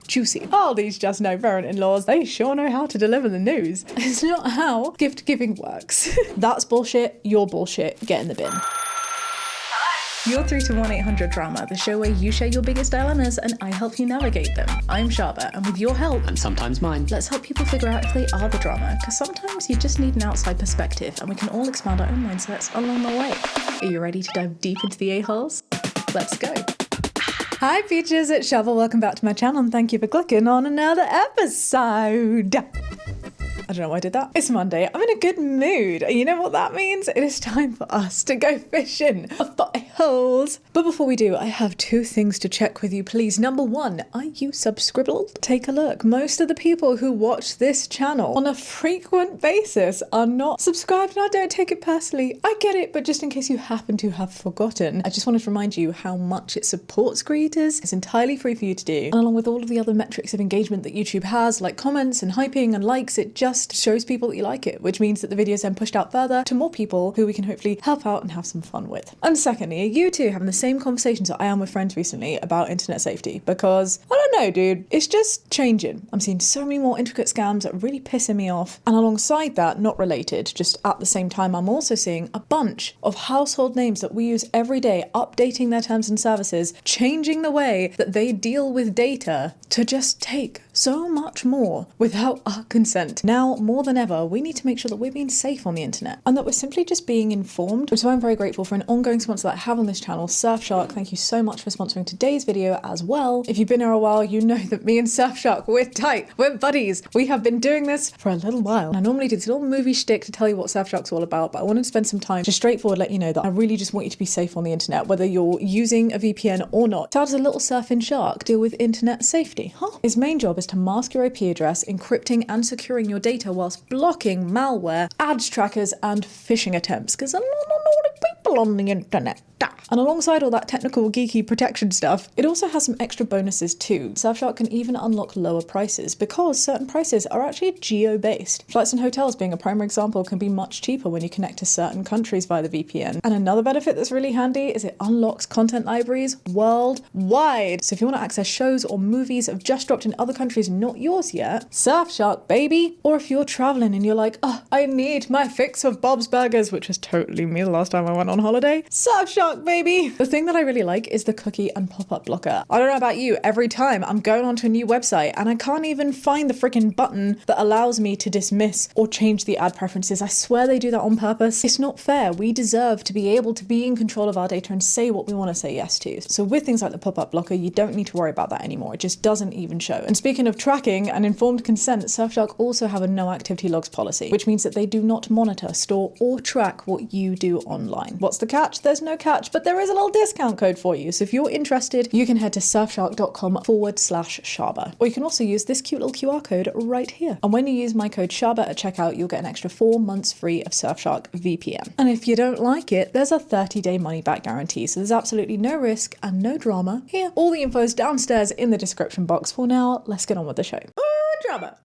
Juicy. All these just no parent-in-laws, they sure know how to deliver the news. It's not how gift giving works. That's bullshit, you're bullshit, get in the bin. You're through to 1-800-DRAMA, the show where you share your biggest dilemmas and I help you navigate them. I'm Shaaba, and with your help, and sometimes mine, let's help people figure out if they are the drama, because sometimes you just need an outside perspective and we can all expand our own mindsets along the way. Are you ready to dive deep into the a-holes? Let's go. Hi peaches, it's Shaaba. Welcome back to my channel and thank you for clicking on another episode. I don't know why I did that. It's Monday. I'm in a good mood. You know what that means? It is time for us to go fishing for holes. But before we do, I have two things to check with you, please. Number one, are you subscribed? Take a look. Most of the people who watch this channel on a frequent basis are not subscribed, and I don't take it personally. I get it, but just in case you happen to have forgotten, I just wanted to remind you how much it supports creators. It's entirely free for you to do. And along with all of the other metrics of engagement that YouTube has, like comments and hyping and likes, it just shows people that you like it, which means that the videos then pushed out further to more people who we can hopefully help out and have some fun with. And secondly, are you two having the same conversations that I am with friends recently about internet safety? Because I don't know, dude, it's just changing. I'm seeing so many more intricate scams that are really pissing me off. And alongside that, not related, just at the same time, I'm also seeing a bunch of household names that we use every day updating their terms and services, changing the way that they deal with data to just take so much more without our consent. Now, more than ever, we need to make sure that we're being safe on the internet and that we're simply just being informed. So I'm very grateful for an ongoing sponsor that I have on this channel, Surfshark. Thank you so much for sponsoring today's video as well. If you've been here a while, you know that me and Surfshark, we're tight, we're buddies. We have been doing this for a little while. And I normally do this little movie shtick to tell you what Surfshark's all about, but I wanted to spend some time just straightforward let you know that I really just want you to be safe on the internet, whether you're using a VPN or not. So how does a little surfing shark deal with internet safety? His main job is to mask your IP address, encrypting and securing your data whilst blocking malware, ads trackers, and phishing attempts, because there are a lot of naughty people on the internet. And alongside all that technical geeky protection stuff, it also has some extra bonuses too. Surfshark can even unlock lower prices because certain prices are actually geo-based. Flights and hotels being a primary example can be much cheaper when you connect to certain countries via the VPN. And another benefit that's really handy is it unlocks content libraries worldwide. So if you want to access shows or movies that have just dropped in other countries not yours yet, Surfshark baby! Or if you're traveling and you're like, oh, I need my fix of Bob's Burgers, which was totally me the last time I went on holiday, Surfshark baby! The thing that I really like is the cookie and pop-up blocker. I don't know about you, every time I'm going onto a new website and I can't even find the freaking button that allows me to dismiss or change the ad preferences. I swear they do that on purpose. It's not fair. We deserve to be able to be in control of our data and say what we want to say yes to. So with things like the pop-up blocker, you don't need to worry about that anymore. It just doesn't even show. And speaking of tracking and informed consent, Surfshark also have a no activity logs policy, which means that they do not monitor, store, or track what you do online. What's the catch? There's no catch, but there is a little discount code for you. So if you're interested, you can head to surfshark.com/Shaaba. Or you can also use this cute little QR code right here. And when you use my code Shaaba at checkout, you'll get an extra 4 months free of Surfshark VPN. And if you don't like it, there's a 30-day money-back guarantee. So there's absolutely no risk and no drama here. All the info is downstairs in the description box. For now, let's get on with the show. Drama.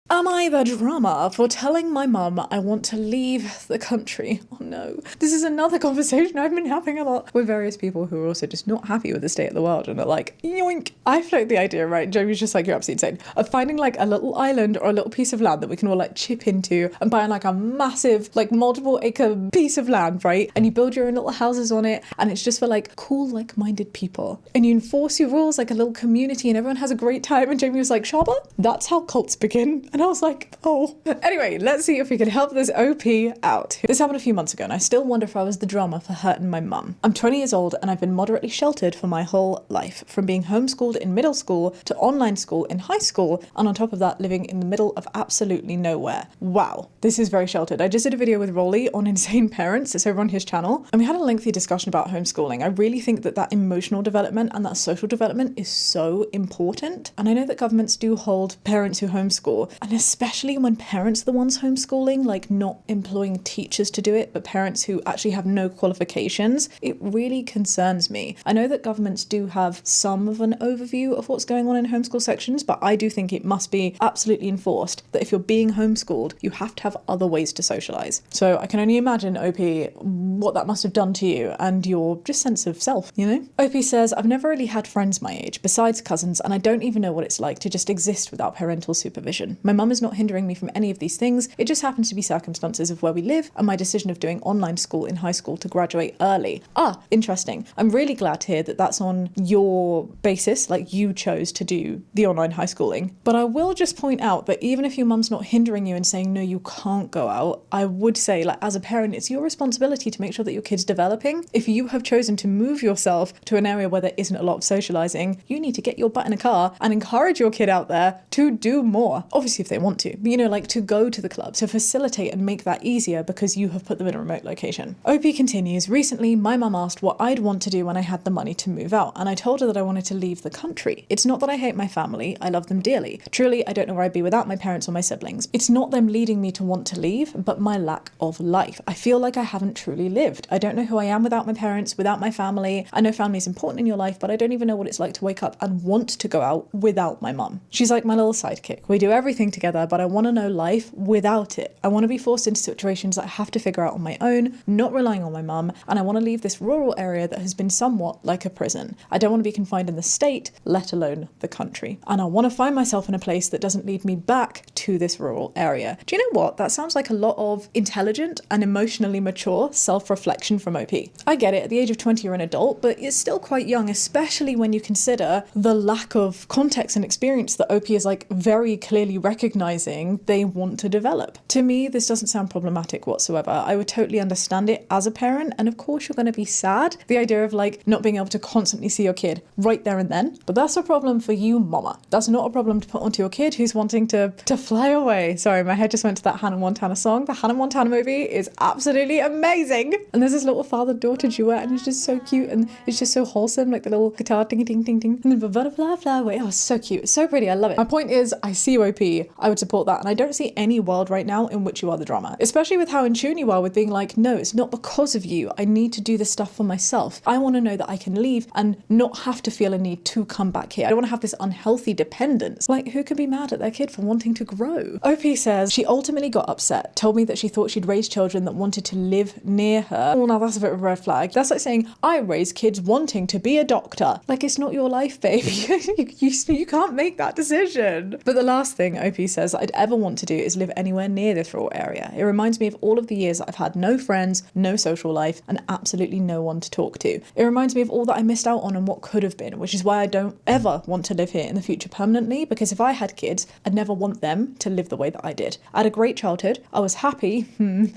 Am I the drama for telling my mum I want to leave the country? Oh no. This is another conversation I've been having a lot with various people who are also just not happy with the state of the world and are like, yoink. I float the idea, right? Jamie's just like, you're absolutely insane, of finding like a little island or a little piece of land that we can all like chip into and buying like a massive, like multiple acre piece of land, right? And you build your own little houses on it and it's just for like cool, like-minded people. And you enforce your rules like a little community and everyone has a great time. And Jamie was like, Shaaba, that's how cults begin. And I was like, oh. Anyway, let's see if we can help this OP out. This happened a few months ago and I still wonder if I was the drama for hurting my mum. I'm 20 years old and I've been moderately sheltered for my whole life, from being homeschooled in middle school to online school in high school, and on top of that, living in the middle of absolutely nowhere. Wow, this is very sheltered. I just did a video with Rolly on insane parents. It's over on his channel. And we had a lengthy discussion about homeschooling. I really think that that emotional development and that social development is so important. And I know that governments do hold parents who homeschool And especially when parents are the ones homeschooling, like not employing teachers to do it, but parents who actually have no qualifications, it really concerns me. I know that governments do have some of an overview of what's going on in homeschool sections, but I do think it must be absolutely enforced that if you're being homeschooled, you have to have other ways to socialise. So I can only imagine, OP, what that must have done to you and your just sense of self, you know? OP says, I've never really had friends my age, besides cousins, and I don't even know what it's like to just exist without parental supervision. My mum is not hindering me from any of these things. It just happens to be circumstances of where we live and my decision of doing online school in high school to graduate early. Interesting. I'm really glad to hear that that's on your basis, like you chose to do the online high schooling. But I will just point out that even if your mum's not hindering you and saying, no, you can't go out, I would say, like, as a parent, it's your responsibility to make sure that your kid's developing. If you have chosen to move yourself to an area where there isn't a lot of socializing, you need to get your butt in a car and encourage your kid out there to do more. Obviously, if they want to, but, you know, like to go to the club, to facilitate and make that easier because you have put them in a remote location. OP continues, recently, my mum asked what I'd want to do when I had the money to move out, and I told her that I wanted to leave the country. It's not that I hate my family, I love them dearly. Truly, I don't know where I'd be without my parents or my siblings. It's not them leading me to want to leave, but my lack of life. I feel like I haven't truly lived. I don't know who I am without my parents, without my family. I know family is important in your life, but I don't even know what it's like to wake up and want to go out without my mum. She's like my little sidekick. We do everything together, but I want to know life without it. I want to be forced into situations that I have to figure out on my own, not relying on my mum, and I want to leave this rural area that has been somewhat like a prison. I don't want to be confined in the state, let alone the country. And I want to find myself in a place that doesn't lead me back to this rural area. Do you know what? That sounds like a lot of intelligent and emotionally mature self-reflection from OP. I get it, at the age of 20 you're an adult, but it's still quite young, especially when you consider the lack of context and experience that OP is like very clearly recognizing they want to develop. To me, this doesn't sound problematic whatsoever. I would totally understand it as a parent, and of course you're going to be sad. The idea of like not being able to constantly see your kid right there and then, but that's a problem for you, mama. That's not a problem to put onto your kid who's wanting to fly away. Sorry, my head just went to that Hannah Montana song. The Hannah Montana movie is absolutely amazing. And there's this little father-daughter duet, and it's just so cute, and it's just so wholesome, like the little guitar ding ding ding ding, and then the butterfly fly away. Oh, so cute, so pretty, I love it. My point is, I see OP, I would support that, and I don't see any world right now in which you are the drama, especially with how in tune you are with being like, no, it's not because of you. I need to do this stuff for myself. I want to know that I can leave and not have to feel a need to come back here. I don't want to have this unhealthy dependence. Like, who can be mad at their kid for wanting to grow? OP says she ultimately got upset, told me that she thought she'd raised children that wanted to live near her. Oh, now that's a bit of a red flag. That's like saying, I raise kids wanting to be a doctor. Like, it's not your life, babe. You can't make that decision. But the last thing OP says I'd ever want to do is live anywhere near this rural area. It reminds me of all of the years that I've had no friends, no social life, and absolutely no one to talk to. It reminds me of all that I missed out on and what could have been, which is why I don't ever want to live here in the future permanently, because if I had kids, I'd never want them to live the way that I did. I had a great childhood, I was happy,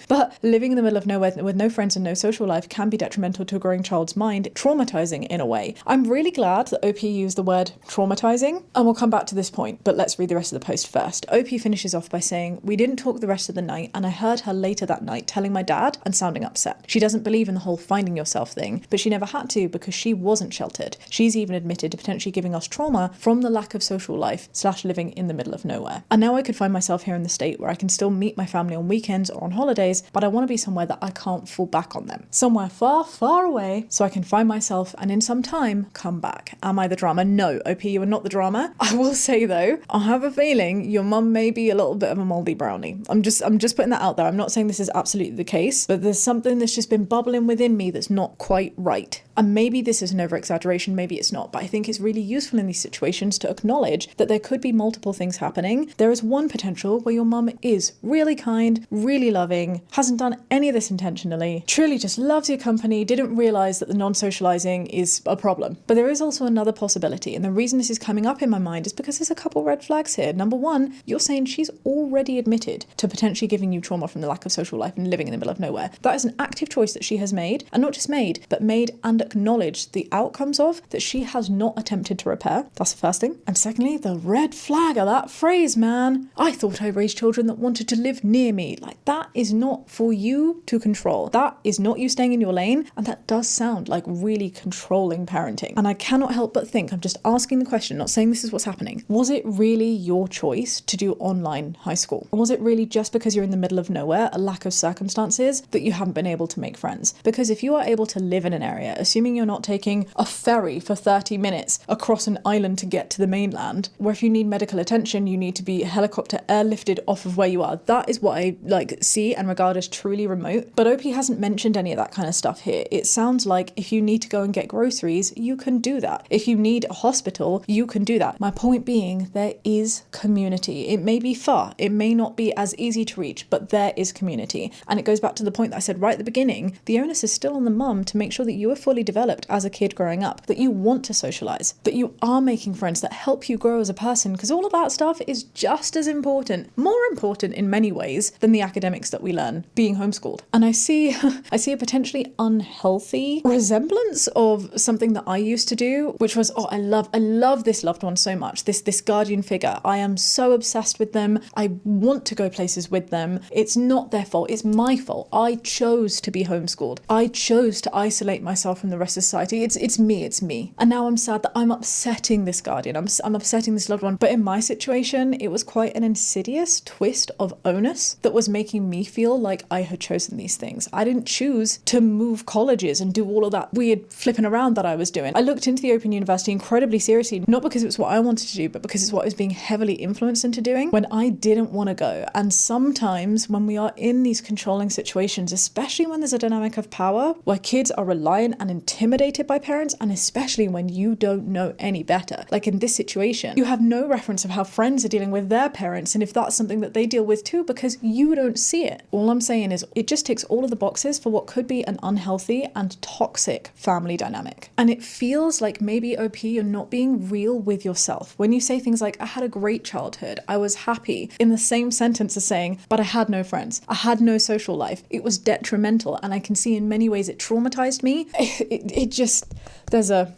but living in the middle of nowhere with no friends and no social life can be detrimental to a growing child's mind, traumatizing in a way. I'm really glad that OP used the word traumatizing, and we'll come back to this point, but let's read the rest of the post first. OP finishes off by saying, we didn't talk the rest of the night, and I heard her later that night telling my dad and sounding upset. She doesn't believe in the whole finding yourself thing, but she never had to because she wasn't sheltered. She's even admitted to potentially giving us trauma from the lack of social life / living in the middle of nowhere. And now I could find myself here in the state where I can still meet my family on weekends or on holidays, but I want to be somewhere that I can't fall back on them. Somewhere far, far away so I can find myself and in some time come back. Am I the drama? No, OP, you are not the drama. I will say though, I have a feeling your mum may be a little bit of a moldy brownie. I'm just putting that out there. I'm not saying this is absolutely the case, but there's something that's just been bubbling within me that's not quite right. And maybe this is an over-exaggeration, maybe it's not, but I think it's really useful in these situations to acknowledge that there could be multiple things happening. There is one potential where your mum is really kind, really loving, hasn't done any of this intentionally, truly just loves your company, didn't realise that the non-socialising is a problem. But there is also another possibility, and the reason this is coming up in my mind is because there's a couple red flags here. Number one, you're saying she's already admitted to potentially giving you trauma from the lack of social life and living in the middle of nowhere. That is an active choice that she has made, and not just made, but made and acknowledged the outcomes of that she has not attempted to repair. That's the first thing. And secondly, the red flag of that phrase, man. I thought I raised children that wanted to live near me. Like, that is not for you to control. That is not you staying in your lane, and that does sound like really controlling parenting. And I cannot help but think, I'm just asking the question, not saying this is what's happening. Was it really your choice choose to do online high school? And was it really just because you're in the middle of nowhere, a lack of circumstances, that you haven't been able to make friends? Because if you are able to live in an area, assuming you're not taking a ferry for 30 minutes across an island to get to the mainland, where if you need medical attention, you need to be helicopter airlifted off of where you are. That is what I see and regard as truly remote. But OP hasn't mentioned any of that kind of stuff here. It sounds like if you need to go and get groceries, you can do that. If you need a hospital, you can do that. My point being, there is community. It may be far, it may not be as easy to reach, but there is community. And it goes back to the point that I said right at the beginning, the onus is still on the mum to make sure that you are fully developed as a kid growing up, that you want to socialize, that you are making friends that help you grow as a person, because all of that stuff is just as important, more important in many ways than the academics that we learn being homeschooled. And I see a potentially unhealthy resemblance of something that I used to do, which was, I love this loved one so much, this guardian figure. I am so obsessed with them. I want to go places with them. It's not their fault, it's my fault. I chose to be homeschooled. I chose to isolate myself from the rest of society. It's me. And now I'm sad that I'm upsetting this guardian. I'm upsetting this loved one. But in my situation, it was quite an insidious twist of onus that was making me feel like I had chosen these things. I didn't choose to move colleges and do all of that weird flipping around that I was doing. I looked into the Open University incredibly seriously, not because it was what I wanted to do, but because it's what I was being heavily influenced into doing when I didn't want to go. And sometimes when we are in these controlling situations, especially when there's a dynamic of power, where kids are reliant and intimidated by parents, and especially when you don't know any better. Like in this situation, you have no reference of how friends are dealing with their parents and if that's something that they deal with too, because you don't see it. All I'm saying is it just ticks all of the boxes for what could be an unhealthy and toxic family dynamic. And it feels like maybe OP, you're not being real with yourself. When you say things like, I had a great childhood, I was happy, in the same sentence as saying, but I had no friends, I had no social life, it was detrimental, and I can see in many ways it traumatized me. It just, there's a,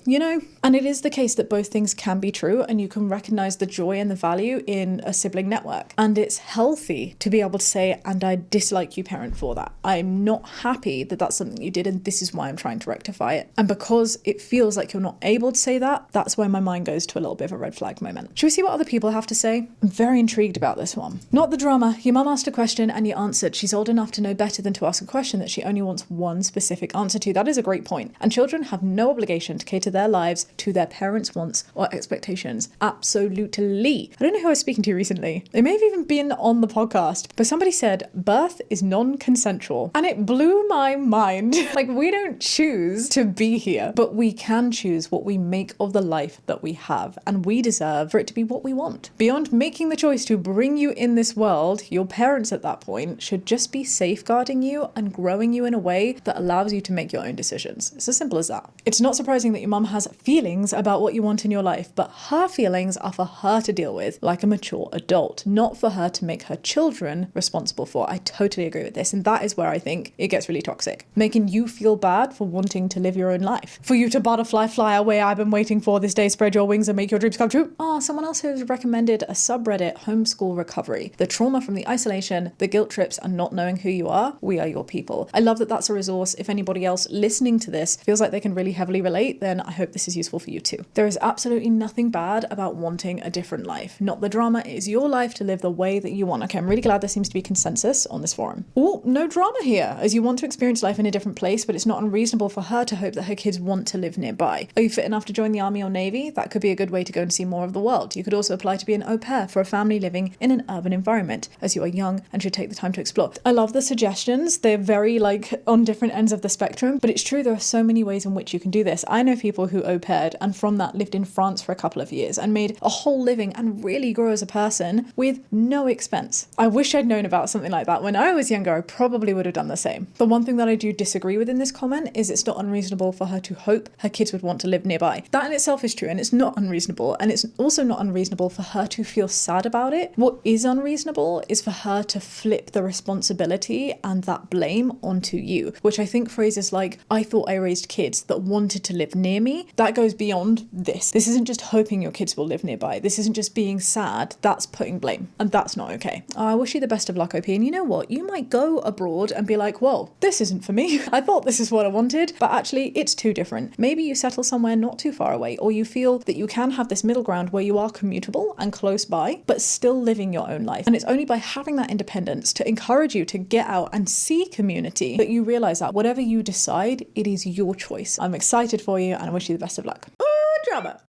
and it is the case that both things can be true, and you can recognize the joy and the value in a sibling network. And it's healthy to be able to say, and I dislike you, parent, for that. I'm not happy that that's something you did, and this is why I'm trying to rectify it. And because it feels like you're not able to say that, that's where my mind goes to a little bit of a red flag moment. Should we see what other people have to say? I'm very intrigued about this one. Not the drama. Your mum asked a question and you answered. She's old enough to know better than to ask a question that she only wants one specific answer to. That is a great point. And children have no obligation to cater their lives to their parents' wants or expectations. Absolutely. I don't know who I was speaking to recently. It may have even been on the podcast, but somebody said birth is non-consensual. And it blew my mind. Like, we don't choose to be here, but we can choose what we make of the life that we have. And we deserve for it to be what we want. Beyond making the choice to bring you in this world, your parents at that point should just be safeguarding you and growing you in a way that allows you to make your own decisions. It's as simple as that. It's not surprising that your mum has feelings about what you want in your life, but her feelings are for her to deal with like a mature adult, not for her to make her children responsible for. I totally agree with this. And that is where I think it gets really toxic. Making you feel bad for wanting to live your own life. For you to butterfly fly away, I've been waiting for this day, spread your wings and make your dreams come true. Someone else has recommended a subreddit, Homeschool Recovery. The trauma from the isolation, the guilt trips, and not knowing who you are, we are your people. I love that that's a resource. If anybody else listening to this feels like they can really heavily relate, then I hope this is useful for you too. There is absolutely nothing bad about wanting a different life. Not the drama. It is your life to live the way that you want. Okay, I'm really glad there seems to be consensus on this forum. Oh, no drama here, as you want to experience life in a different place, but it's not unreasonable for her to hope that her kids want to live nearby. Are you fit enough to join the army or navy? That could be a good way to go and see more of the world. You could also apply to be an au pair for a family living in an urban environment, as you are young and should take the time to explore. I love the suggestions. They're very on different ends of the spectrum, but it's true, there are so many ways in which you can do this. I know people who au paired and from that lived in France for a couple of years and made a whole living and really grew as a person with no expense. I wish I'd known about something like that when I was younger. I probably would have done the same. The one thing that I do disagree with in this comment is it's not unreasonable for her to hope her kids would want to live nearby. That in itself is true, and it's not unreasonable, and it's also not unreasonable for her to feel sad about it. What is unreasonable is for her to flip the responsibility and that blame onto you, which I think phrases like, I thought I raised kids that wanted to live near me. That goes beyond this. This isn't just hoping your kids will live nearby. This isn't just being sad. That's putting blame, and that's not okay. I wish you the best of luck, OP. And you know what? You might go abroad and be like, whoa, this isn't for me. I thought this is what I wanted, but actually it's too different. Maybe you settle somewhere not too far away, or you feel that you can have this middle ground where you are commutable and close by, but still living your own life. And it's only by having that independence to encourage you to get out and see community that you realize that whatever you decide, it is your choice. I'm excited for you and I wish you the best of luck. Oh, drama.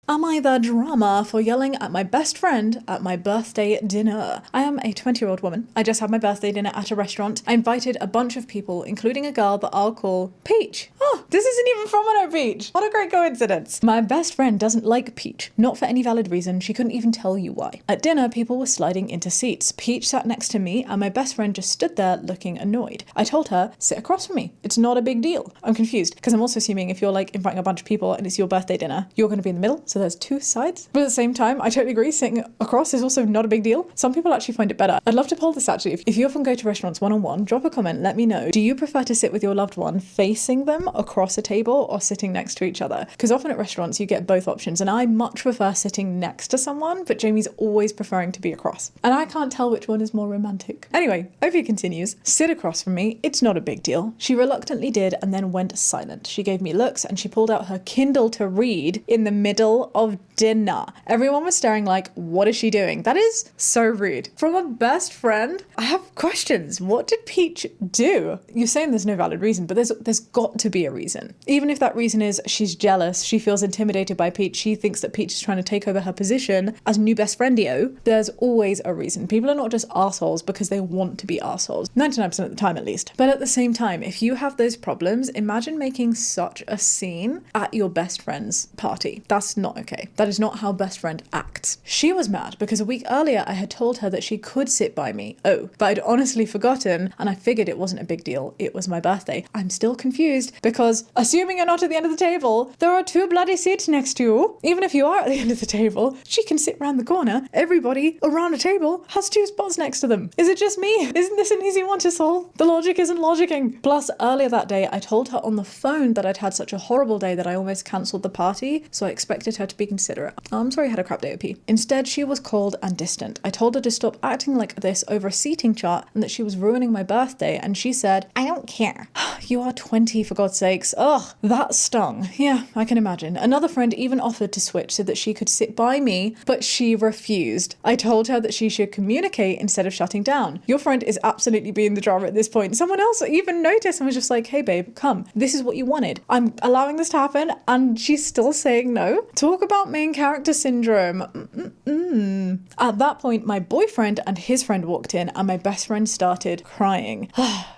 Am I the drama for yelling at my best friend at my birthday dinner? I am a 20-year-old woman. I just had my birthday dinner at a restaurant. I invited a bunch of people, including a girl that I'll call Peach. Oh, this isn't even from Hello Peach. What a great coincidence. My best friend doesn't like Peach. Not for any valid reason. She couldn't even tell you why. At dinner, people were sliding into seats. Peach sat next to me and my best friend just stood there looking annoyed. I told her, sit across from me. It's not a big deal. I'm confused because I'm also assuming if you're like inviting a bunch of people and it's your birthday dinner, you're going to be in the middle. So there's two sides. But at the same time, I totally agree. Sitting across is also not a big deal. Some people actually find it better. I'd love to poll this actually. If you often go to restaurants one-on-one, drop a comment, let me know. Do you prefer to sit with your loved one facing them across a table or sitting next to each other? Because often at restaurants you get both options and I much prefer sitting next to someone, but Jamie's always preferring to be across. And I can't tell which one is more romantic. Anyway, Opie continues, sit across from me. It's not a big deal. She reluctantly did and then went silent. She gave me looks and she pulled out her Kindle to read in the middle of dinner. Everyone was staring like, what is she doing? That is so rude. From a best friend, I have questions. What did Peach do? You're saying there's no valid reason, but there's got to be a reason. Even if that reason is she's jealous, she feels intimidated by Peach, she thinks that Peach is trying to take over her position as new best friendio, there's always a reason. People are not just assholes because they want to be assholes. 99% of the time at least. But at the same time, if you have those problems, imagine making such a scene at your best friend's party. That's not okay. That is not how best friend acts. She was mad because a week earlier I had told her that she could sit by me. Oh, but I'd honestly forgotten and I figured it wasn't a big deal. It was my birthday. I'm still confused because assuming you're not at the end of the table, there are two bloody seats next to you. Even if you are at the end of the table, she can sit round the corner. Everybody around a table has two spots next to them. Is it just me? Isn't this an easy one to solve? The logic isn't logicking. Plus, earlier that day, I told her on the phone that I'd had such a horrible day that I almost cancelled the party, so I expected her to be considerate. I'm sorry I had a crap day, OP. Instead, she was cold and distant. I told her to stop acting like this over a seating chart and that she was ruining my birthday, and she said, I don't care. You are 20, for God's sakes. Ugh, that stung. Yeah, I can imagine. Another friend even offered to switch so that she could sit by me, but she refused. I told her that she should communicate instead of shutting down. Your friend is absolutely being the drama at this point. Someone else even noticed and was just like, hey babe, come. This is what you wanted. I'm allowing this to happen, and she's still saying no. Talk about main character syndrome. At that point, my boyfriend and his friend walked in and my best friend started crying.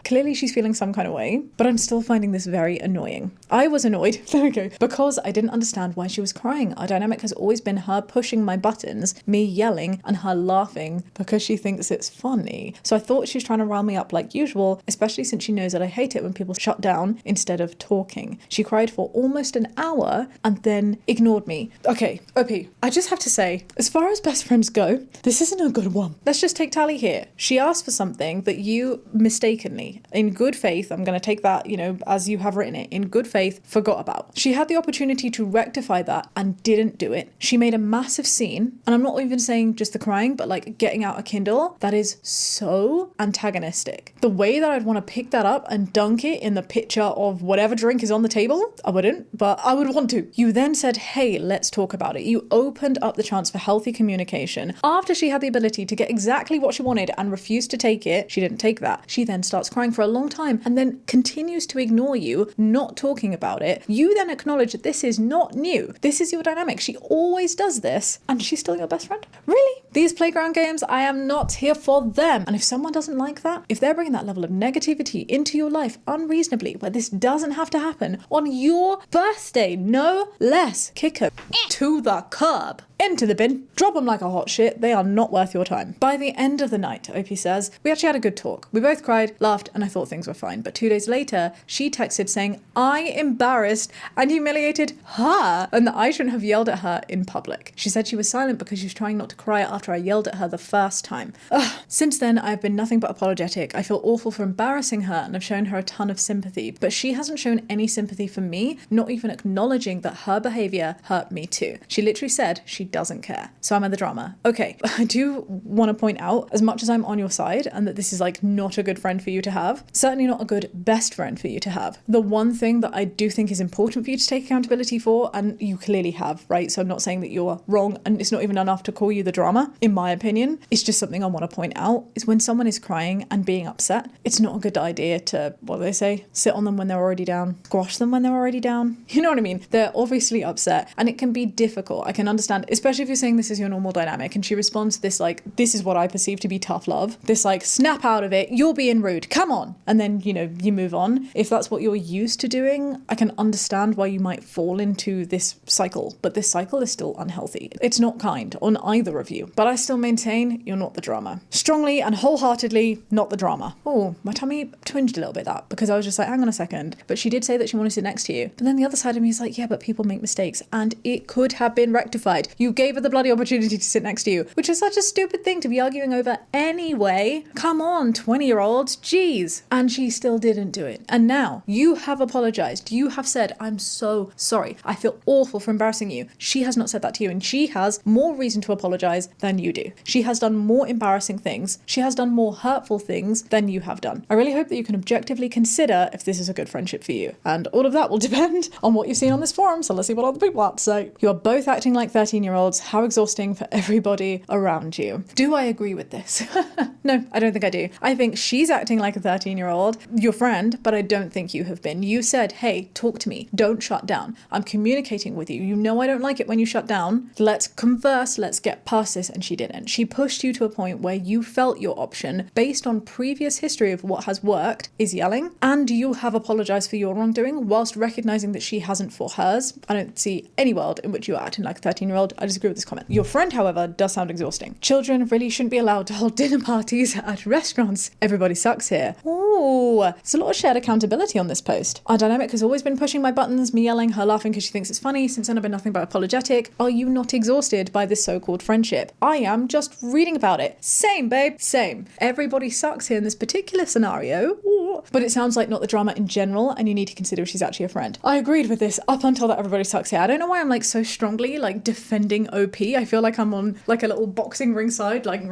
Clearly she's feeling some kind of way, but I'm still finding this very annoying. I was annoyed, there we go, because I didn't understand why she was crying. Our dynamic has always been her pushing my buttons, me yelling, and her laughing because she thinks it's funny. So I thought she was trying to rile me up like usual, especially since she knows that I hate it when people shut down instead of talking. She cried for almost an hour and then ignored me. Okay, OP, I just have to say, as far as best friends go, this isn't a good one. Let's just take Tally here. She asked for something that you mistakenly, in good faith, I'm going to take that, as you have written it, in good faith, forgot about. She had the opportunity to rectify that and didn't do it. She made a massive scene, and I'm not even saying just the crying, but like getting out a Kindle, that is so antagonistic. The way that I'd want to pick that up and dunk it in the pitcher of whatever drink is on the table, I wouldn't, but I would want to. You then said, hey, let's talk about it. You opened up the chance for healthy communication. After she had the ability to get exactly what she wanted and refused to take it, she didn't take that. She then starts crying for a long time and then continues to ignore you, not talking about it. You then acknowledge that this is not new. This is your dynamic. She always does this, and she's still your best friend? Really? These playground games, I am not here for them. And if someone doesn't like that, if they're bringing that level of negativity into your life unreasonably, where this doesn't have to happen on your birthday, no less, kick her to the curb. into the bin, drop them like a hot shit. They are not worth your time. By the end of the night, OP says, we actually had a good talk. We both cried, laughed, and I thought things were fine. But 2 days later, she texted saying, I embarrassed and humiliated her and that I shouldn't have yelled at her in public. She said she was silent because she was trying not to cry after I yelled at her the first time. Ugh. Since then, I've been nothing but apologetic. I feel awful for embarrassing her and I've shown her a ton of sympathy, but she hasn't shown any sympathy for me, not even acknowledging that her behavior hurt me too. She literally said she doesn't care. So I'm at the drama. Okay, I do want to point out, as much as I'm on your side and that this is like not a good friend for you to have, certainly not a good best friend for you to have. The one thing that I do think is important for you to take accountability for, and you clearly have, right? So I'm not saying that you're wrong and it's not even enough to call you the drama, in my opinion. It's just something I want to point out, is when someone is crying and being upset, it's not a good idea to, what do they say? Sit on them when they're already down, squash them when they're already down. You know what I mean? They're obviously upset and it can be difficult. I can understand, especially if you're saying this is your normal dynamic and she responds to this like, this is what I perceive to be tough love. This like, snap out of it, you're being rude, come on. And then, you know, you move on. If that's what you're used to doing, I can understand why you might fall into this cycle, but this cycle is still unhealthy. It's not kind on either of you, but I still maintain you're not the drama. Strongly and wholeheartedly not the drama. Oh, my tummy twinged a little bit that, because I was just like, hang on a second. But she did say that she wanted to sit next to you. But then the other side of me is like, yeah, but people make mistakes and it could have been rectified. You gave her the bloody opportunity to sit next to you, which is such a stupid thing to be arguing over anyway. Come on, 20-year-olds, jeez. And she still didn't do it. And now you have apologized. You have said, I'm so sorry. I feel awful for embarrassing you. She has not said that to you and she has more reason to apologize than you do. She has done more embarrassing things. She has done more hurtful things than you have done. I really hope that you can objectively consider if this is a good friendship for you. And all of that will depend on what you've seen on this forum. So let's see what other people have to say. You are both acting like 13-year-olds. How exhausting for everybody around you. Do I agree with this? No, I don't think I do. I think she's acting like a 13-year-old, your friend, but I don't think you have been. You said, hey, talk to me. Don't shut down. I'm communicating with you. You know I don't like it when you shut down. Let's converse. Let's get past this. And she didn't. She pushed you to a point where you felt your option, based on previous history of what has worked, is yelling, and you have apologized for your wrongdoing whilst recognizing that she hasn't for hers. I don't see any world in which you are acting like a 13-year-old. I disagree with this comment. Your friend, however, does sound exhausting. Children really shouldn't be allowed to hold dinner parties at restaurants. Everybody sucks here. Ooh, there's a lot of shared accountability on this post. Our dynamic has always been pushing my buttons, me yelling, her laughing because she thinks it's funny. Since then I've been nothing but apologetic. Are you not exhausted by this so-called friendship? I am, just reading about it. Same, babe, same. Everybody sucks here in this particular scenario. Ooh. But it sounds like not the drama in general, and you need to consider if she's actually a friend. I agreed with this up until that everybody sucks here. I don't know why I'm like so strongly like defending OP. I feel like I'm on like a little boxing ringside, like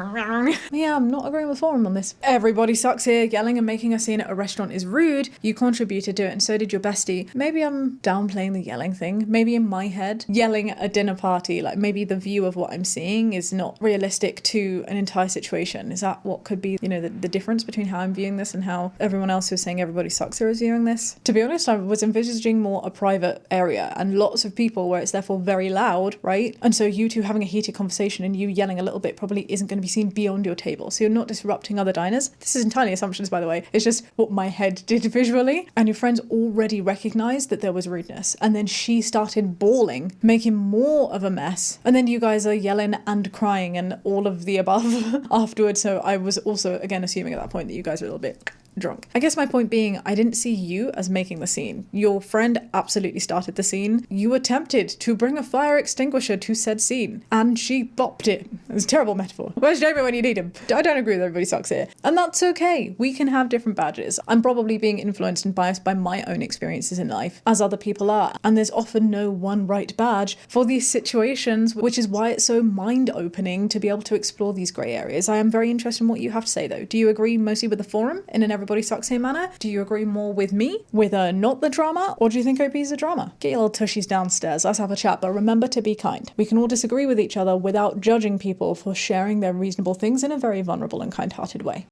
yeah, I'm not agreeing with forum on this. Everybody sucks here. Yelling and making a scene at a restaurant is rude. You contributed to it and so did your bestie. Maybe I'm downplaying the yelling thing. Maybe in my head, yelling at a dinner party, like maybe the view of what I'm seeing is not realistic to an entire situation. Is that what could be, you know, the difference between how I'm viewing this and how everyone else who's saying everybody sucks here is viewing this? To be honest, I was envisaging more a private area and lots of people where it's therefore very loud, right? And so you two having a heated conversation and you yelling a little bit probably isn't going to be seen beyond your table. So you're not disrupting other diners. This is entirely assumptions, by the way. It's just what my head did visually. And your friends already recognized that there was rudeness. And then she started bawling, making more of a mess. And then you guys are yelling and crying and all of the above afterwards. So I was also, again, assuming at that point that you guys are a little bit drunk. I guess my point being, I didn't see you as making the scene. Your friend absolutely started the scene. You attempted to bring a fire extinguisher to said scene, and she bopped it. It's a terrible metaphor. Where's Jamie when you need him? I don't agree with everybody sucks here. And that's okay. We can have different badges. I'm probably being influenced and biased by my own experiences in life, as other people are. And there's often no one right badge for these situations, which is why it's so mind-opening to be able to explore these grey areas. I am very interested in what you have to say, though. Do you agree mostly with the forum in an everybody sucks here manner? Do you agree more with me, with a not the drama? Or do you think OP is a drama? Get your little tushies downstairs. Let's have a chat, but remember to be kind. We can all disagree with each other without judging people for sharing their reasonable things in a very vulnerable and kind-hearted way.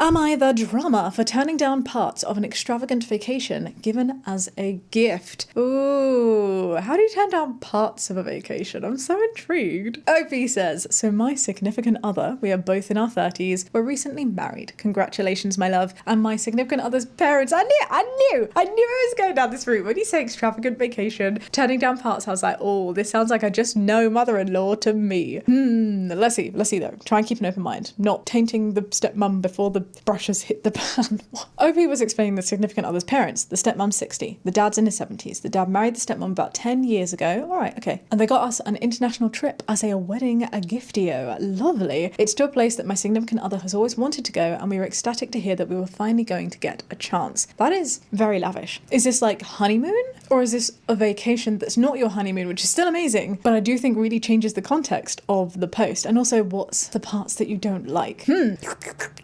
Am I the drama for turning down parts of an extravagant vacation given as a gift? Ooh, how do you turn down parts of a vacation? I'm so intrigued. OP says, so my significant other, we are both in our 30s, were recently married. Congratulations, my love. And my significant other's parents, I knew it was going down this route. When you say extravagant vacation, turning down parts, I was like, oh, this sounds like I just know mother-in-law to me. Let's see though. Try and keep an open mind. Not tainting the stepmom before the brushes hit the pan. OP was explaining the significant other's parents. The stepmom's 60. The dad's in his 70s. The dad married the stepmom about 10 years ago. All right, okay. And they got us an international trip as a wedding giftio. Lovely. It's to a place that my significant other has always wanted to go, and we were ecstatic to hear that we were finally going to get a chance. That is very lavish. Is this like honeymoon? Or is this a vacation that's not your honeymoon, which is still amazing, but I do think really changes the context of the post. And also, what's the parts that you don't like?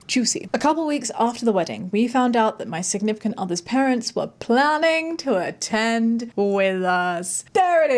Juicy. A couple weeks after the wedding, we found out that my significant other's parents were planning to attend with us. There it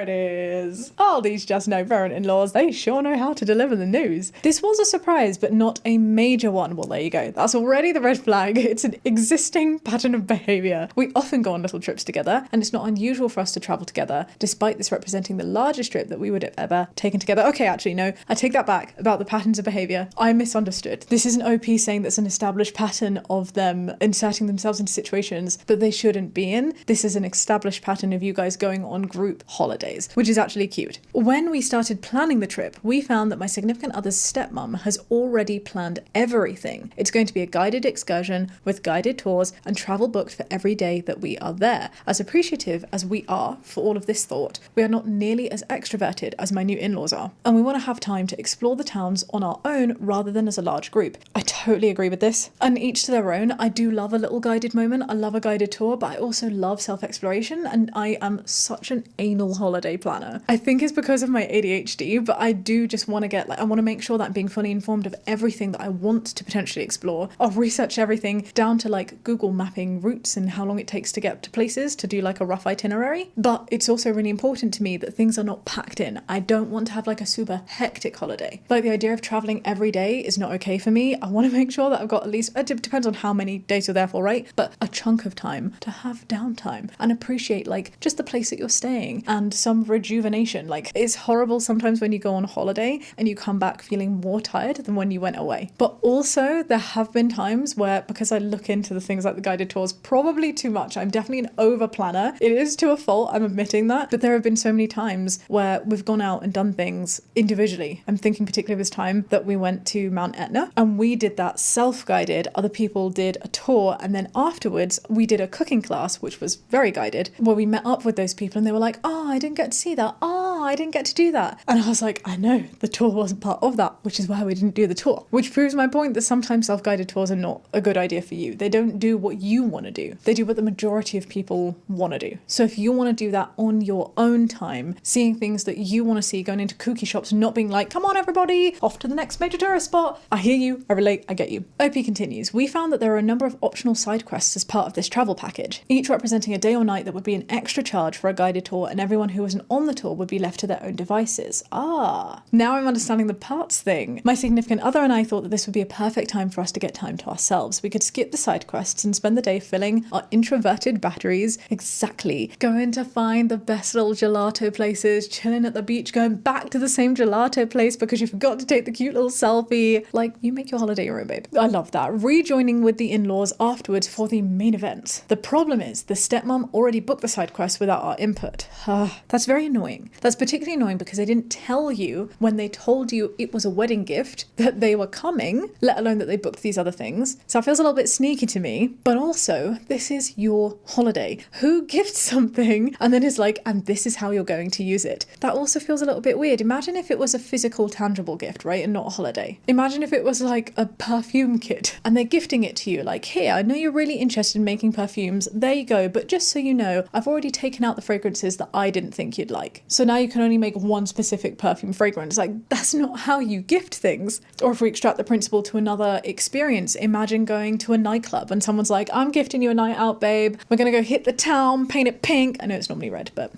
is. All these just no parent-in-laws, they sure know how to deliver the news. This was a surprise, but not a major one. Well, there you go. That's already the red flag. It's an existing pattern of behavior. We often go on little trips together, and it's not unusual for us to travel together, despite this representing the largest trip that we would have ever taken together. Okay, actually, no, I take that back about the patterns of behavior. I misunderstood. This isn't OP saying that's an established pattern of them inserting themselves into situations that they shouldn't be in. This is an established pattern of you guys going on group holidays, which is actually cute. When we started planning the trip, we found that my significant other's stepmom has already planned everything. It's going to be a guided excursion with guided tours and travel booked for every day that we are there. As appreciative as we are for all of this thought, we are not nearly as extroverted as my new in-laws are, and we want to have time to explore the towns on our own rather than as a large group. I totally agree with this, and each to their own. I do love a little guided moment. I love a guided tour, but I also love self-exploration, and I am such an anal holiday planner. I think it's because of my ADHD, but I do just want to get, I want to make sure that I'm being fully informed of everything that I want to potentially explore. I'll research everything down to Google mapping routes and how long it takes to get to places to do a rough itinerary. But it's also really important to me that things are not packed in. I don't want to have a super hectic holiday. The idea of traveling every day is not okay for me. I want to make sure that I've got at least, it depends on how many days you're there for, right? But a chunk of time to have downtime and appreciate just the place that you're staying and some rejuvenation. It's horrible sometimes when you go on holiday and you come back feeling more tired than when you went away. But also there have been times where, because I look into the things like the guided tours probably too much, I'm definitely an over planner. It is to a fault, I'm admitting that, but there have been so many times where we've gone out and done things individually. I'm thinking particularly of this time that we went to Mount Etna, and we did that self-guided. Other people did a tour, and then afterwards we did a cooking class, which was very guided, where we met up with those people and they were like, oh, I didn't get to see that. Oh, I didn't get to do that. And I was like, I know, the tour wasn't part of that, which is why we didn't do the tour. Which proves my point that sometimes self-guided tours are not a good idea for you. They don't do what you want to do. They do what the majority of people want to do. So if you want to do that on your own time, seeing things that you want to see, going into kooky shops, not being like, come on everybody, off to the next major tourist spot. I hear you, I relate, I get you. OP continues, we found that there are a number of optional side quests as part of this travel package, each representing a day or night that would be an extra charge for a guided tour, and everyone who wasn't on the tour would be left to their own devices. Ah, now I'm understanding the parts thing. My significant other and I thought that this would be a perfect time for us to get time to ourselves. We could skip the side quests and spend the day filling our introverted batteries. Exactly. Going to find the best little gelato places, chilling at the beach, going back to the same gelato place because you forgot to take the cute little selfie. You make your holiday your own, babe. I love that. Rejoining with the in-laws afterwards for the main event. The problem is the stepmom already booked the side quest without our input. That's very annoying. That's particularly annoying because they didn't tell you when they told you it was a wedding gift that they were coming, let alone that they booked these other things. So it feels a little bit sneaky to me, but also this is your holiday. Who gifts something and then is like, and this is how you're going to use it? That also feels a little bit weird. Imagine if it was a physical, tangible gift, right? And not a holiday. Imagine if it was a perfume kit and they're gifting it to you. Here, I know you're really interested in making perfumes. There you go. But just so you know, I've already taken out the fragrances that I didn't think you'd like. So now you can only make one specific perfume fragrance. That's not how you gift things. Or if we extract the principle to another experience, imagine going to a nightclub and someone's like, I'm gifting you a night out, babe. We're going to go hit the town, paint it pink. I know it's normally red, but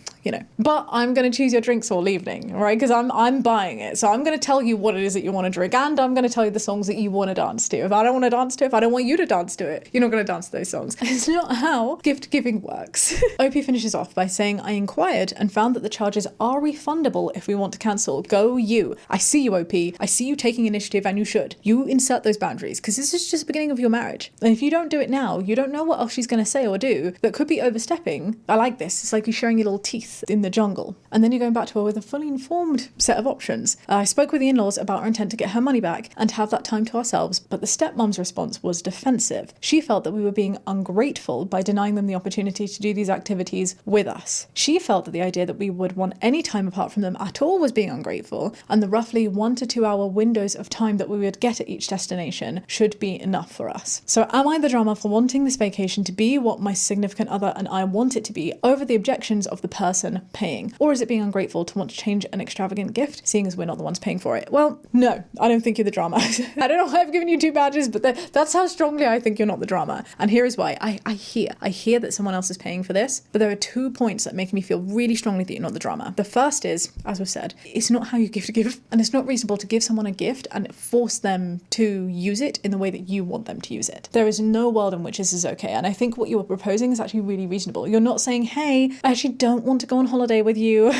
but I'm going to choose your drinks all evening, right? Because I'm buying it. So I'm going to tell you what it is that you want to drink, and I'm going to tell you the songs that you want to dance to. If I don't want to dance to it, if I don't want you to dance to it, you're not going to dance to those songs. It's not how gift giving works. OP finishes off by saying, I inquired and found that the charges are refundable if we want to cancel. Go you. I see you, OP. I see you taking initiative, and you should. You insert those boundaries, because this is just the beginning of your marriage. And if you don't do it now, you don't know what else she's going to say or do that could be overstepping. I like this. It's like you're showing your little teeth in the jungle. And then you're going back to her with a fully informed set of options. I spoke with the in-laws about our intent to get her money back and have that time to ourselves, but the stepmom's response was defensive. She felt that we were being ungrateful by denying them the opportunity to do these activities with us. She felt that the idea that we would want any time apart from them at all was being ungrateful, and the roughly 1 to 2 hour windows of time that we would get at each destination should be enough for us. So am I the drama for wanting this vacation to be what my significant other and I want it to be over the objections of the person paying? Or is it being ungrateful to want to change an extravagant gift, seeing as we're not the ones paying for it? Well, no, I don't think you're the drama. I don't know why I've given you 2 badges, but that's how strongly I think you're not the drama. And here is why. I hear that someone else is paying for this, but there are 2 points that make me feel really strongly that you're not the drama. The first is, as we've said, it's not how you give to give, and it's not reasonable to give someone a gift and force them to use it in the way that you want them to use it. There is no world in which this is okay, and I think what you're proposing is actually really reasonable. You're not saying, hey, I actually don't want to go on holiday with you.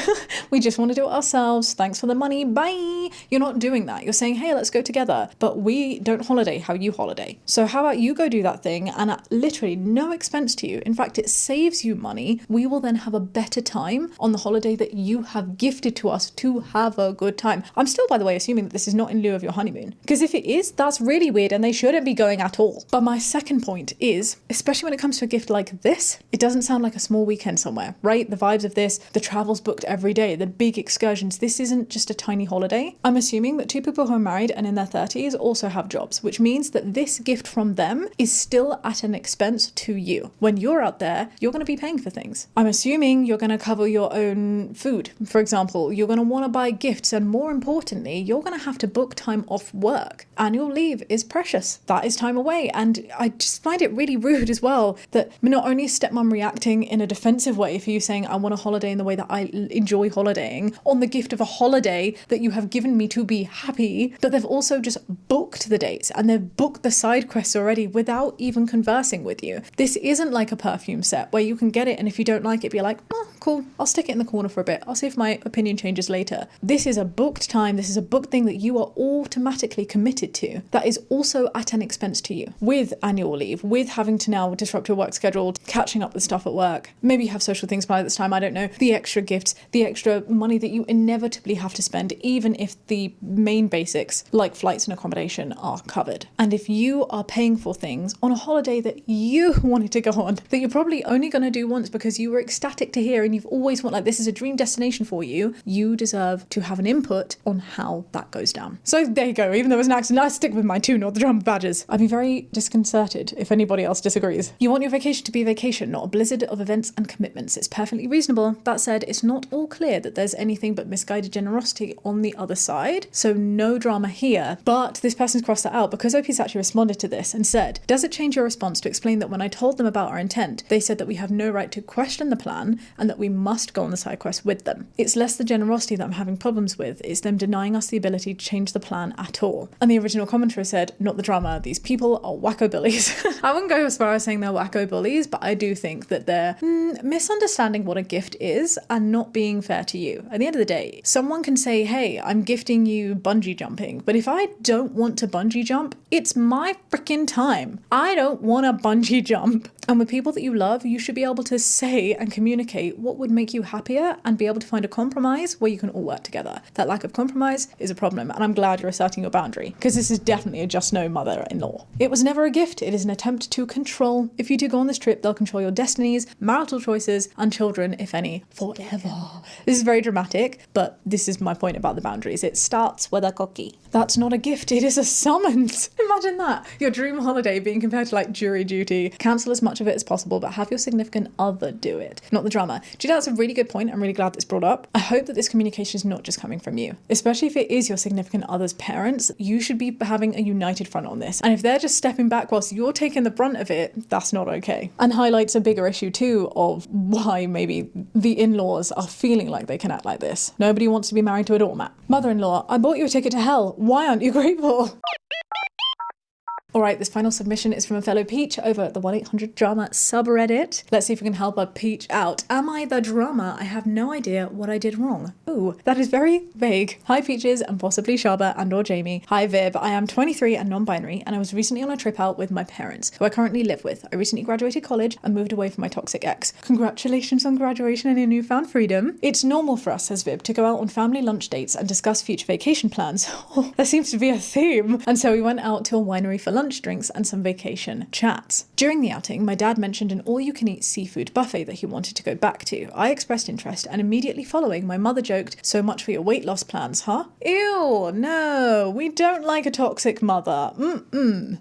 We just want to do it ourselves. Thanks for the money. Bye. You're not doing that. You're saying, hey, let's go together, but we don't holiday how you holiday. So how about you go do that thing, and at literally no expense to you. In fact, it saves you money. We will then have a better time on the holiday that you have gifted to us to have a good time. I'm still, by the way, assuming that this is not in lieu of your honeymoon, because if it is, that's really weird and they shouldn't be going at all. But my second point is, especially when it comes to a gift like this, it doesn't sound like a small weekend somewhere, right? The vibes of this, the travel's booked every day, the big excursions. This isn't just a tiny holiday. I'm assuming that 2 people who are married and in their 30s also have jobs, which means that this gift from them is still at an expense to you. When you're out there, you're going to be paying for things. I'm assuming you're going to cover your own food. For example, you're going to want to buy gifts, and more importantly, you're going to have to book time off work. Annual leave is precious. That is time away. And I just find it really rude as well that not only is stepmom reacting in a defensive way for you saying, I want a holiday in the way that I enjoy holidaying, on the gift of a holiday that you have given me to be happy, but they've also just booked the dates and they've booked the side quests already without even conversing with you. This isn't like a perfume set where you can get it and if you don't like it, be like, oh, cool, I'll stick it in the corner for a bit. I'll see if my opinion changes later. This is a booked time. This is a booked thing that you are automatically committed to. That is also at an expense to you, with annual leave, with having to now disrupt your work schedule, catching up with stuff at work. Maybe you have social things planned at this time. I don't know. The extra gifts, the extra money that you inevitably have to spend, even if the main basics like flights and accommodation are covered. And if you are paying for things on a holiday that you wanted to go on, that you're probably only going to do once because you were ecstatic to hear and you've always wanted, like, this is a dream destination for you, you deserve to have an input on how that goes down. So there you go. Even though it was an accident, I stick with my 2, not the drama badges. I'd be very disconcerted if anybody else disagrees. You want your vacation to be a vacation, not a blizzard of events and commitments. It's perfectly reasonable. That said, it's not all clear that there's anything but misguided generosity on the other side. So no drama here. But this person's crossed that out because OP's actually responded to this and said, does it change your response to explain that when I told them about our intent, they said that we have no right to question the plan and that we must go on the side quest with them. It's less the generosity that I'm having problems with, it's them denying us the ability to change the plan at all. And the original commenter said, not the drama, these people are wacko bullies. I wouldn't go as far as saying they're wacko bullies, but I do think that they're misunderstanding what a gift is and not being fair to you. At the end of the day, someone can say, hey, I'm gifting you bungee jumping, but if I don't want to bungee jump, it's my freaking time. I don't want to bungee jump. And with people that you love, you should be able to say and communicate what would make you happier and be able to find a compromise where you can all work together. That lack of compromise is a problem, and I'm glad you're asserting your boundary, because this is definitely a just no mother-in-law. It was never a gift. It is an attempt to control. If you do go on this trip, they'll control your destinies, marital choices, and children, if any, forever. This is very dramatic, but this is my point about the boundaries. It starts with a cookie. That's not a gift. It is a summons. Imagine that. Your dream holiday being compared to like jury duty. Cancel as much much of it as possible, but have your significant other do it, not the drama. Do you know, that's a really good point. I'm really glad that's brought up. I hope that this communication is not just coming from you, especially if it is your significant other's parents. You should be having a united front on this. And if they're just stepping back whilst you're taking the brunt of it, that's not okay. And highlights a bigger issue too of why maybe the in-laws are feeling like they can act like this. Nobody wants to be married to a doormat. Mother-in-law, I bought you a ticket to hell. Why aren't you grateful? All right, this final submission is from a fellow Peach over at the 1-800-DRAMA subreddit. Let's see if we can help a Peach out. Am I the drama? I have no idea what I did wrong. Ooh, that is very vague. Hi Peaches and possibly Shaaba and or Jamie. Hi Vib, I am 23 and non-binary and I was recently on a trip out with my parents, who I currently live with. I recently graduated college and moved away from my toxic ex. Congratulations on graduation and your newfound freedom. It's normal for us, says Vib, to go out on family lunch dates and discuss future vacation plans. Oh, there seems to be a theme. And so we went out to a winery for lunch, drinks and some vacation chats. During the outing, my dad mentioned an all-you-can-eat seafood buffet that he wanted to go back to. I expressed interest and immediately following, my mother joked, "So much for your weight loss plans, huh?" Ew, no, we don't like a toxic mother.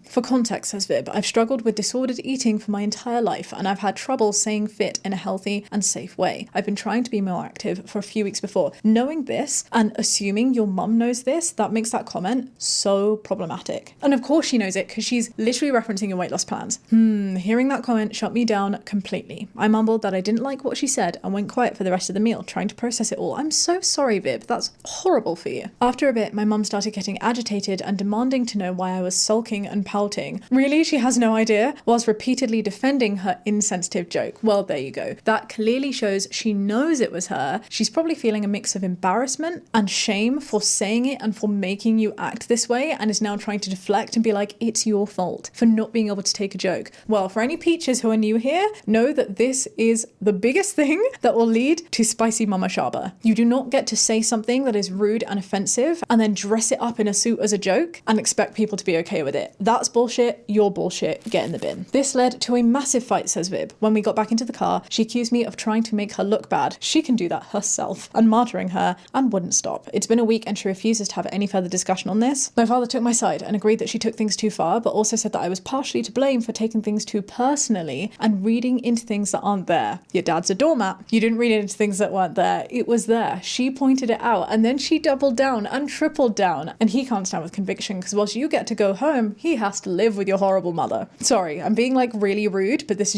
For context, says Vib, I've struggled with disordered eating for my entire life and I've had trouble staying fit in a healthy and safe way. I've been trying to be more active for a few weeks before. Knowing this and assuming your mum knows this, that makes that comment so problematic. And of course she knows it because she's literally referencing your weight loss plans. Hearing that comment shut me down completely. I mumbled that I didn't like what she said and went quiet for the rest of the meal, trying to process it all. I'm so sorry, Vib. That's horrible for you. After a bit, my mum started getting agitated and demanding to know why I was sulking and pouting. Really? She has no idea? Whilst repeatedly defending her insensitive joke. Well, there you go. That clearly shows she knows it was her. She's probably feeling a mix of embarrassment and shame for saying it and for making you act this way, and is now trying to deflect and be like, it's your fault for not being able to take a joke. Well, for any Peaches who are new here, know that this is the biggest thing that will lead to spicy mama Shaaba. You do not get to say something that is rude and offensive and then dress it up in a suit as a joke and expect people to be okay with it. That's bullshit. You're bullshit. Get in the bin. This led to a massive fight, says Vib. When we got back into the car, she accused me of trying to make her look bad. She can do that herself, and martyring her, and wouldn't stop. It's been a week and she refuses to have any further discussion on this. My father took my side and agreed that she took things too far, but also said that I was partially to blame for taking things too personally and reading into things that aren't there. Your dad's a doormat. You didn't read into things that weren't there. It was there. She pointed it out and then she doubled down and tripled down, and he can't stand with conviction because whilst you get to go home, he has to live with your horrible mother. Sorry, I'm being like really rude, but this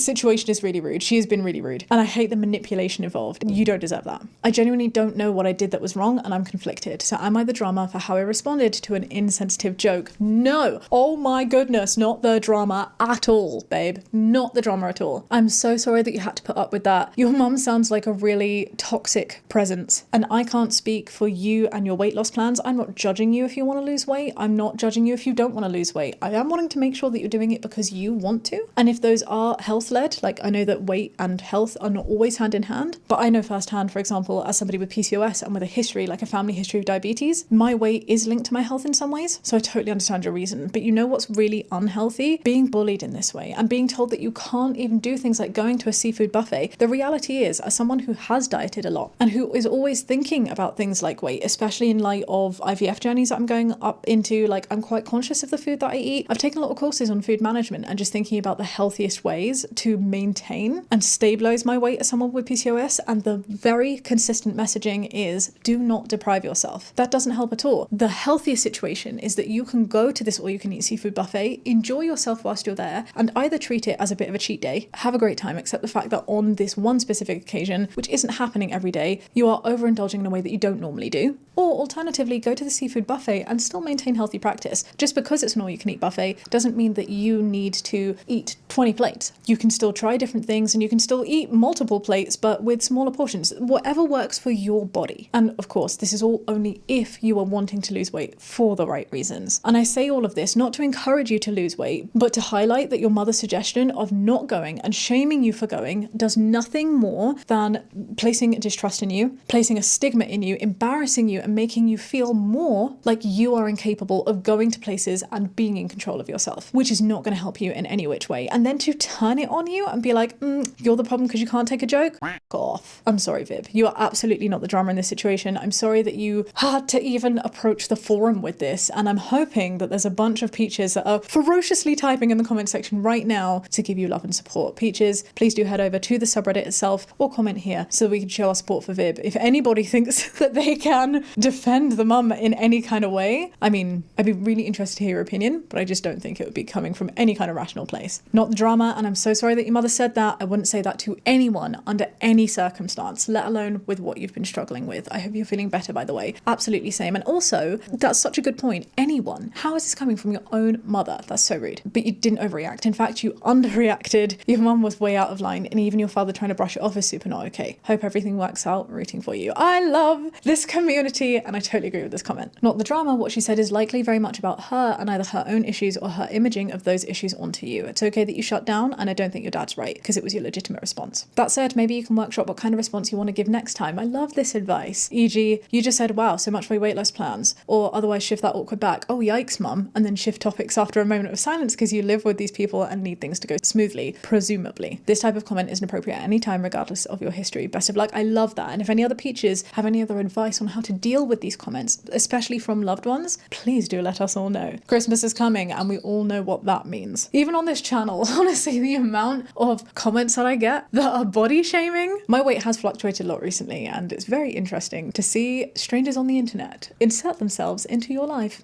situation is really rude. She has been really rude and I hate the manipulation involved. You don't deserve that. I genuinely don't know what I did that was wrong and I'm conflicted. So am I the drama for how I responded to an insensitive joke? No. Oh my goodness, not the drama at all, babe. Not the drama at all. I'm so sorry that you had to put up with that. Your mum sounds like a really toxic presence, and I can't speak for you and your weight loss plans. I'm not judging you if you want to lose weight. I'm not judging you if you don't want to lose weight. I am wanting to make sure that you're doing it because you want to. And if those are health-led, like I know that weight and health are not always hand in hand, but I know firsthand, for example, as somebody with PCOS and with a history, like a family history of diabetes, my weight is linked to my health in some ways. So I totally understand your reason. But you know what's really unhealthy? Being bullied in this way and being told that you can't even do things like going to a seafood buffet. The reality is, as someone who has dieted a lot and who is always thinking about things like weight, especially in light of IVF journeys that I'm going up into, like I'm quite conscious of the food that I eat. I've taken a lot of courses on food management and just thinking about the healthiest ways to maintain and stabilize my weight as someone with PCOS, and the very consistent messaging is do not deprive yourself. That doesn't help at all. The healthiest situation is that you can go to this all-you-can-eat seafood buffet, enjoy yourself whilst you're there, and either treat it as a bit of a cheat day, have a great time, except the fact that on this one specific occasion, which isn't happening every day, you are overindulging in a way that you don't normally do. Or alternatively, go to the seafood buffet and still maintain healthy practice. Just because it's an all-you-can-eat buffet doesn't mean that you need to eat 20 plates. You can still try different things and you can still eat multiple plates, but with smaller portions. Whatever works for your body. And of course, this is all only if you are wanting to lose weight for the right reasons. And I say all of this not to encourage you to lose weight, but to highlight that your mother's suggestion of not going and shaming you for going does nothing more than placing distrust in you, placing a stigma in you, embarrassing you, and making you feel more like you are incapable of going to places and being in control of yourself, which is not going to help you in any which way. And then to turn it on you and be like, you're the problem because you can't take a joke? F off. I'm sorry, Vib. You are absolutely not the drama in this situation. I'm sorry that you had to even approach the forum with this, and I'm hoping that there's a bunch of of Peaches that are ferociously typing in the comment section right now to give you love and support. Peaches, please do head over to the subreddit itself or comment here so we can show our support for Vib. If anybody thinks that they can defend the mum in any kind of way, I mean, I'd be really interested to hear your opinion, but I just don't think it would be coming from any kind of rational place. Not the drama, and I'm so sorry that your mother said that. I wouldn't say that to anyone under any circumstance, let alone with what you've been struggling with. I hope you're feeling better, by the way. Absolutely same. And also, that's such a good point. Anyone. How is this coming from your own mother? That's so rude. But you didn't overreact. In fact, you underreacted. Your mum was way out of line, and even your father trying to brush it off is super not okay. Hope everything works out. Rooting for you. I love this community, and I totally agree with this comment. Not the drama. What she said is likely very much about her and either her own issues or her imaging of those issues onto you. It's okay that you shut down, and I don't think your dad's right, because it was your legitimate response. That said, maybe you can workshop what kind of response you want to give next time. I love this advice. E.g., you just said, wow, so much for your weight loss plans. Or otherwise shift that awkward back. Oh, yikes, mum. And then shift topics after a moment of silence because you live with these people and need things to go smoothly, presumably. This type of comment isn't appropriate at any time, regardless of your history. Best of luck. I love that. And if any other Peaches have any other advice on how to deal with these comments, especially from loved ones, please do let us all know. Christmas is coming and we all know what that means. Even on this channel, honestly, the amount of comments that I get that are body shaming. My weight has fluctuated a lot recently, and it's very interesting to see strangers on the internet insert themselves into your life.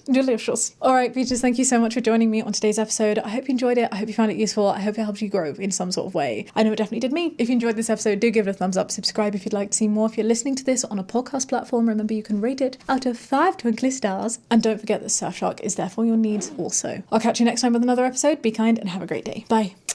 Delicious. All right, Peaches, thank you so much for joining me on today's episode. I hope you enjoyed it. I hope you found it useful. I hope it helped you grow in some sort of way. I know it definitely did me. If you enjoyed this episode, do give it a thumbs up. Subscribe if you'd like to see more. If you're listening to this on a podcast platform, remember you can rate it out of 5 twinkly stars. And don't forget that Surfshark is there for your needs also. I'll catch you next time with another episode. Be kind and have a great day. Bye.